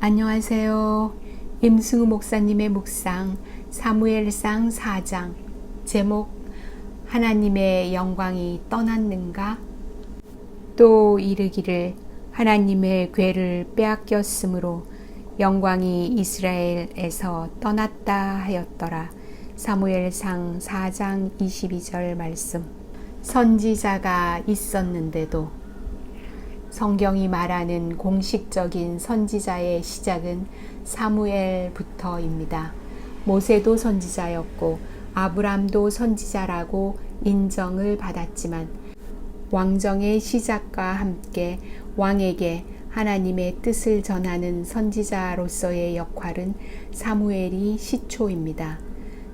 안녕하세요. 임승우 목사님의 묵상 사무엘상 4장 제목 하나님의 영광이 떠났는가? 또 이르기를 하나님의 궤를 빼앗겼으므로 영광이 이스라엘에서 떠났다 하였더라. 사무엘상 4장 22절 말씀. 선지자가 있었는데도 성경이 말하는 공식적인 선지자의 시작은 사무엘부터입니다. 모세도 선지자였고 아브람도 선지자라고 인정을 받았지만 왕정의 시작과 함께 왕에게 하나님의 뜻을 전하는 선지자로서의 역할은 사무엘이 시초입니다.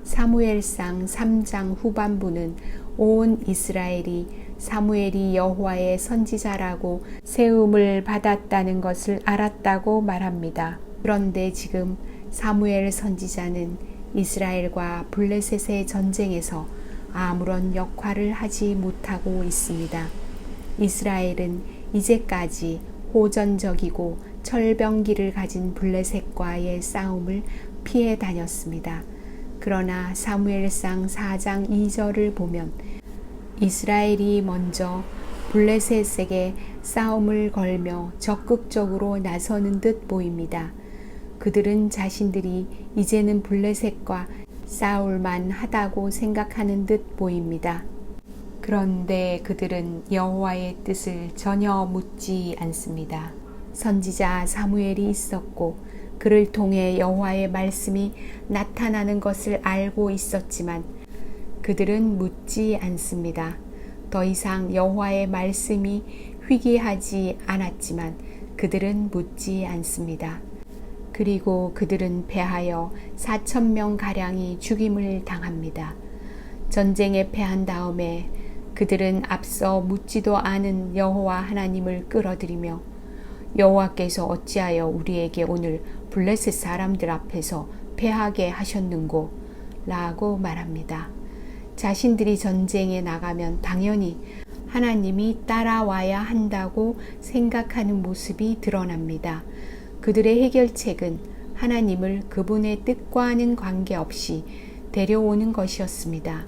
사무엘상 3장 후반부는 온 이스라엘이 사무엘이 여호와의 선지자라고 세움을 받았다는 것을 알았다고 말합니다. 그런데 지금 사무엘 선지자는 이스라엘과 블레셋의 전쟁에서 아무런 역할을 하지 못하고 있습니다. 이스라엘은 이제까지 호전적이고 철병기를 가진 블레셋과의 싸움을 피해 다녔습니다. 그러나 사무엘상 4장 2절을 보면 이스라엘이 먼저 블레셋에게 싸움을 걸며 적극적으로 나서는 듯 보입니다. 그들은 자신들이 이제는 블레셋과 싸울만 하다고 생각하는 듯 보입니다. 그런데 그들은 여호와의 뜻을 전혀 묻지 않습니다. 선지자 사무엘이 있었고 그를 통해 여호와의 말씀이 나타나는 것을 알고 있었지만 그들은 묻지 않습니다. 더 이상 여호와의 말씀이 희귀하지 않았지만 그들은 묻지 않습니다. 그리고 그들은 패하여 4,000명가량이 죽임을 당합니다. 전쟁에 패한 다음에 그들은 앞서 묻지도 않은 여호와 하나님을 끌어들이며 여호와께서 어찌하여 우리에게 오늘 블레셋 사람들 앞에서 패하게 하셨는고? 라고 말합니다. 자신들이 전쟁에 나가면 당연히 하나님이 따라와야 한다고 생각하는 모습이 드러납니다. 그들의 해결책은 하나님을 그분의 뜻과는 관계없이 데려오는 것이었습니다.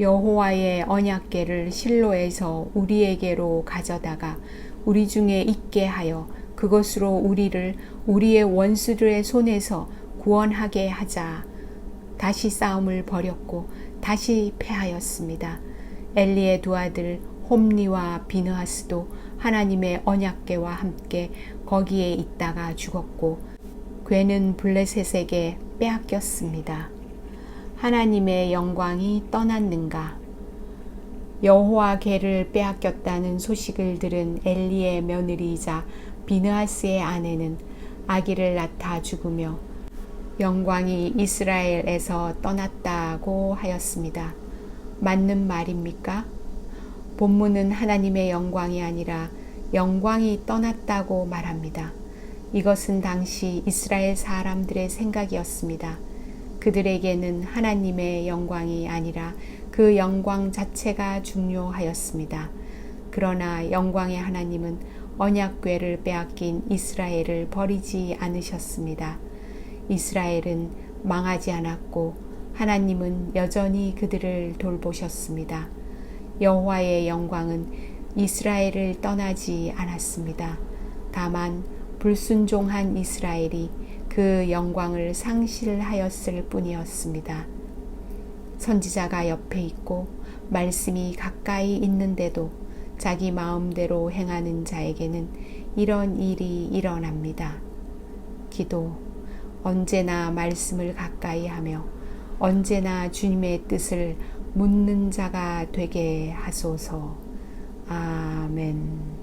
여호와의 언약궤를 실로에서 우리에게로 가져다가 우리 중에 있게 하여 그것으로 우리를 우리의 원수들의 손에서 구원하게 하자. 다시 싸움을 벌였고 다시 패하였습니다. 엘리의 두 아들 홈리와 비느하스도 하나님의 언약궤와 함께 거기에 있다가 죽었고 궤는 블레셋에게 빼앗겼습니다. 하나님의 영광이 떠났는가? 여호와 궤를 빼앗겼다는 소식을 들은 엘리의 며느리이자 비느하스의 아내는 아기를 낳다 죽으며 영광이 이스라엘에서 떠났다고 하였습니다. 맞는 말입니까? 본문은 하나님의 영광이 아니라 영광이 떠났다고 말합니다. 이것은 당시 이스라엘 사람들의 생각이었습니다. 그들에게는 하나님의 영광이 아니라 그 영광 자체가 중요하였습니다. 그러나 영광의 하나님은 언약궤를 빼앗긴 이스라엘을 버리지 않으셨습니다. 이스라엘은 망하지 않았고 하나님은 여전히 그들을 돌보셨습니다. 여호와의 영광은 이스라엘을 떠나지 않았습니다. 다만 불순종한 이스라엘이 그 영광을 상실하였을 뿐이었습니다. 선지자가 옆에 있고 말씀이 가까이 있는데도 자기 마음대로 행하는 자에게는 이런 일이 일어납니다. 기도. 언제나 말씀을 가까이 하며 언제나 주님의 뜻을 묻는 자가 되게 하소서. 아멘.